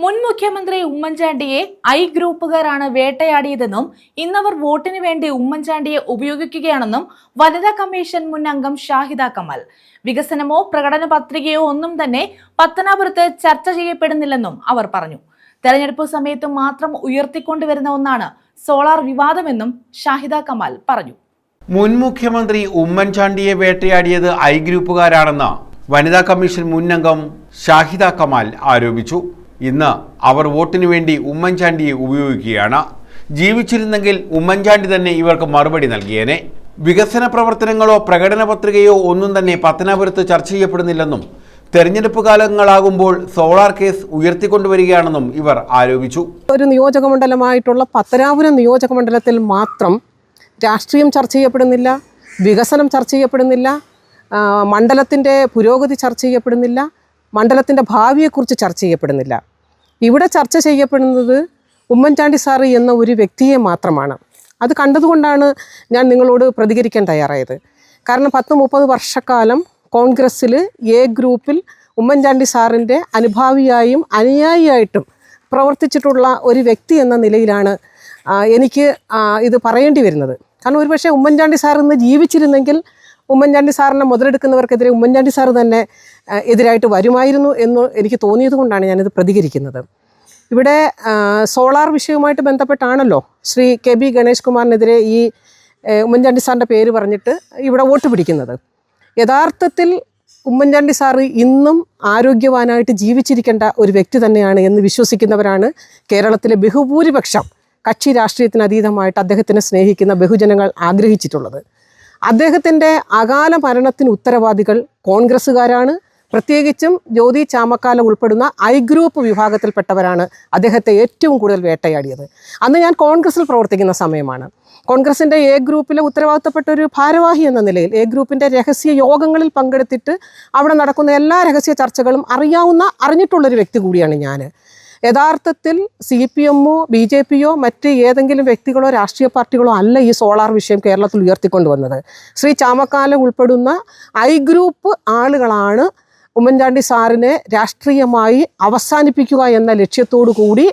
മുൻ മുഖ്യമന്ത്രി ഉമ്മൻചാണ്ടിയെ ഐ ഗ്രൂപ്പുകാരാണ് വേട്ടയാടിയതെന്നും ഇന്നവർ വോട്ടിന് വേണ്ടി ഉമ്മൻചാണ്ടിയെ ഉപയോഗിക്കുകയാണെന്നും വനിതാ കമ്മീഷൻ മുൻ അംഗം ഷാഹിദ കമാൽ. വികസനമോ പ്രകടന പത്രികയോ ഒന്നും തന്നെ പത്തനാപുരത്ത് ചർച്ച ചെയ്യപ്പെടുന്നില്ലെന്നും അവർ പറഞ്ഞു. തെരഞ്ഞെടുപ്പ് സമയത്ത് മാത്രം ഉയർത്തിക്കൊണ്ടുവരുന്ന ഒന്നാണ് സോളാർ വിവാദമെന്നും ഷാഹിദ കമാൽ പറഞ്ഞു. മുൻ മുഖ്യമന്ത്രി ഉമ്മൻചാണ്ടിയെ വേട്ടയാടിയത് ഐ ഗ്രൂപ്പുകാരാണെന്ന് വനിതാ കമ്മീഷൻ മുൻ അംഗം ഷാഹിദ കമാൽ ആരോപിച്ചു. ഇന്ന് അവർ വോട്ടിനു വേണ്ടി ഉമ്മൻചാണ്ടിയെ ഉപയോഗിക്കുകയാണ്. ജീവിച്ചിരുന്നെങ്കിൽ ഉമ്മൻചാണ്ടി തന്നെ ഇവർക്ക് മറുപടി നൽകിയേനെ. വികസന പ്രവർത്തനങ്ങളോ പ്രകടന പത്രികയോ ഒന്നും തന്നെ പത്തനാപുരത്ത് ചർച്ച ചെയ്യപ്പെടുന്നില്ലെന്നും തെരഞ്ഞെടുപ്പ് കാലങ്ങളാകുമ്പോൾ സോളാർ കേസ് ഉയർത്തിക്കൊണ്ടുവരികയാണെന്നും ഇവർ ആരോപിച്ചു. ഒരു നിയോജകമണ്ഡലമായിട്ടുള്ള പത്തനാപുരം നിയോജകമണ്ഡലത്തിൽ മാത്രം രാഷ്ട്രീയം ചർച്ച ചെയ്യപ്പെടുന്നില്ല, വികസനം ചർച്ച ചെയ്യപ്പെടുന്നില്ല, മണ്ഡലത്തിൻ്റെ പുരോഗതി ചർച്ച ചെയ്യപ്പെടുന്നില്ല, മണ്ഡലത്തിൻ്റെ ഭാവിയെക്കുറിച്ച് ചർച്ച ചെയ്യപ്പെടുന്നില്ല. ഇവിടെ ചർച്ച ചെയ്യപ്പെടുന്നത് ഉമ്മൻചാണ്ടി സാറ് എന്ന ഒരു വ്യക്തിയെ മാത്രമാണ്. അത് കണ്ടതുകൊണ്ടാണ് ഞാൻ നിങ്ങളോട് പ്രതികരിക്കാൻ തയ്യാറായത്. കാരണം 10-30 വർഷക്കാലം കോൺഗ്രസ്സിൽ എ ഗ്രൂപ്പിൽ ഉമ്മൻചാണ്ടി സാറിൻ്റെ അനുഭാവിയായും അനുയായിയായിട്ടും പ്രവർത്തിച്ചിട്ടുള്ള ഒരു വ്യക്തി എന്ന നിലയിലാണ് എനിക്ക് ഇത് പറയേണ്ടി വരുന്നത്. കാരണം ഒരുപക്ഷെ ഉമ്മൻചാണ്ടി സാർ ഇന്ന് ജീവിച്ചിരുന്നെങ്കിൽ ഉമ്മൻചാണ്ടി സാറിനെ മുതലെടുക്കുന്നവർക്കെതിരെ ഉമ്മൻചാണ്ടി സാർ തന്നെ എതിരായിട്ട് വരുമായിരുന്നു എന്ന് എനിക്ക് തോന്നിയത് കൊണ്ടാണ് ഞാനിത് പ്രതികരിക്കുന്നത്. ഇവിടെ സോളാർ വിഷയവുമായിട്ട് ബന്ധപ്പെട്ടാണല്ലോ ശ്രീ KB ഗണേഷ് കുമാറിനെതിരെ ഈ ഉമ്മൻചാണ്ടി സാറിൻ്റെ പേര് പറഞ്ഞിട്ട് ഇവിടെ വോട്ട് പിടിക്കുന്നത്. യഥാർത്ഥത്തിൽ ഉമ്മൻചാണ്ടി സാറ് ഇന്നും ആരോഗ്യവാനായിട്ട് ജീവിച്ചിരിക്കേണ്ട ഒരു വ്യക്തി തന്നെയാണ് എന്ന് വിശ്വസിക്കുന്നവരാണ് കേരളത്തിലെ ബഹുഭൂരിപക്ഷം കക്ഷി രാഷ്ട്രീയത്തിന് അതീതമായിട്ട് അദ്ദേഹത്തിനെ സ്നേഹിക്കുന്ന ബഹുജനങ്ങൾ ആഗ്രഹിച്ചിട്ടുള്ളത്. അദ്ദേഹത്തിൻ്റെ അകാല മരണത്തിന് ഉത്തരവാദികൾ കോൺഗ്രസ്സുകാരാണ്. പ്രത്യേകിച്ചും ജ്യോതി ചാമക്കാല ഉൾപ്പെടുന്ന ഐ ഗ്രൂപ്പ് വിഭാഗത്തിൽപ്പെട്ടവരാണ് അദ്ദേഹത്തെ ഏറ്റവും കൂടുതൽ വേട്ടയാടിയത്. അന്ന് ഞാൻ കോൺഗ്രസ്സിൽ പ്രവർത്തിക്കുന്ന സമയമാണ്. കോൺഗ്രസിൻ്റെ എ ഗ്രൂപ്പിലെ ഉത്തരവാദിത്തപ്പെട്ട ഒരു ഭാരവാഹി എന്ന നിലയിൽ എ ഗ്രൂപ്പിൻ്റെ രഹസ്യ യോഗങ്ങളിൽ പങ്കെടുത്തിട്ട് അവിടെ നടക്കുന്ന എല്ലാ രഹസ്യ ചർച്ചകളും അറിഞ്ഞിട്ടുള്ളൊരു വ്യക്തി കൂടിയാണ് ഞാൻ. യഥാർത്ഥത്തിൽ CPM-ഓ BJP-യോ മറ്റ് ഏതെങ്കിലും വ്യക്തികളോ രാഷ്ട്രീയ പാർട്ടികളോ അല്ല ഈ സോളാർ വിഷയം കേരളത്തിൽ ഉയർത്തിക്കൊണ്ടുവന്നത്. ശ്രീ ചാമക്കാല ഉൾപ്പെടുന്ന ഐ ഗ്രൂപ്പ് ആളുകളാണ് ഉമ്മൻചാണ്ടി സാറിനെ രാഷ്ട്രീയമായി അവസാനിപ്പിക്കുക എന്ന ലക്ഷ്യത്തോടു കൂടി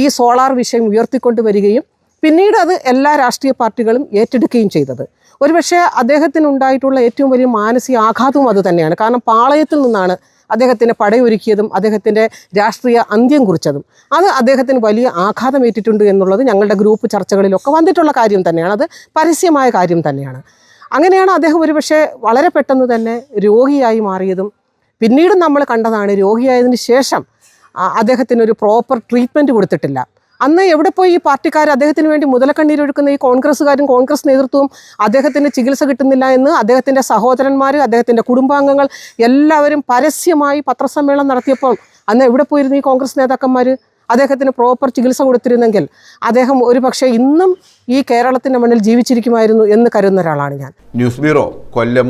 ഈ സോളാർ വിഷയം ഉയർത്തിക്കൊണ്ടുവരികയും പിന്നീട് അത് എല്ലാ രാഷ്ട്രീയ പാർട്ടികളും ഏറ്റെടുക്കുകയും ചെയ്തത്. ഒരുപക്ഷെ അദ്ദേഹത്തിനുണ്ടായിട്ടുള്ള ഏറ്റവും വലിയ മാനസിക ആഘാതവും അത് തന്നെയാണ്. കാരണം പാളയത്തിൽ നിന്നാണ് അദ്ദേഹത്തിന് പടയൊരുക്കിയതും അദ്ദേഹത്തിൻ്റെ രാഷ്ട്രീയ അന്ത്യം കുറിച്ചതും. അത് അദ്ദേഹത്തിന് വലിയ ആഘാതമേറ്റിട്ടുണ്ട് എന്നുള്ളത് ഞങ്ങളുടെ ഗ്രൂപ്പ് ചർച്ചകളിലൊക്കെ വന്നിട്ടുള്ള കാര്യം തന്നെയാണ്. അത് പരസ്യമായ കാര്യം തന്നെയാണ്. അങ്ങനെയാണ് അദ്ദേഹം ഒരുപക്ഷെ വളരെ പെട്ടെന്ന് തന്നെ രോഗിയായി മാറിയതും. പിന്നീട് നമ്മൾ കണ്ടതാണ് രോഗിയായതിനു ശേഷം അദ്ദേഹത്തിനൊരു പ്രോപ്പർ ട്രീറ്റ്മെൻറ്റ് കൊടുത്തിട്ടില്ല. അന്ന് എവിടെ പോയി ഈ പാർട്ടിക്കാർ അദ്ദേഹത്തിന് വേണ്ടി മുതലക്കണ്ണീരൊഴുക്കുന്ന ഈ കോൺഗ്രസ്സുകാരും കോൺഗ്രസ് നേതൃത്വവും അദ്ദേഹത്തിന് ചികിത്സ കിട്ടുന്നില്ല എന്ന് അദ്ദേഹത്തിൻ്റെ സഹോദരന്മാർ, അദ്ദേഹത്തിൻ്റെ കുടുംബാംഗങ്ങൾ എല്ലാവരും പരസ്യമായി പത്രസമ്മേളനം നടത്തിയപ്പോൾ അന്ന് എവിടെ പോയിരുന്നു ഈ കോൺഗ്രസ് നേതാക്കന്മാർ? അദ്ദേഹത്തിന് പ്രോപ്പർ ചികിത്സ കൊടുത്തിരുന്നെങ്കിൽ അദ്ദേഹം ഒരുപക്ഷെ ഇന്നും ഈ കേരളത്തിൻ്റെ മണ്ണിൽ ജീവിച്ചിരിക്കുമായിരുന്നു എന്ന് കരുതുന്ന ഒരാളാണ് ഞാൻ. ന്യൂസ് ബ്യൂറോ, കൊല്ലം.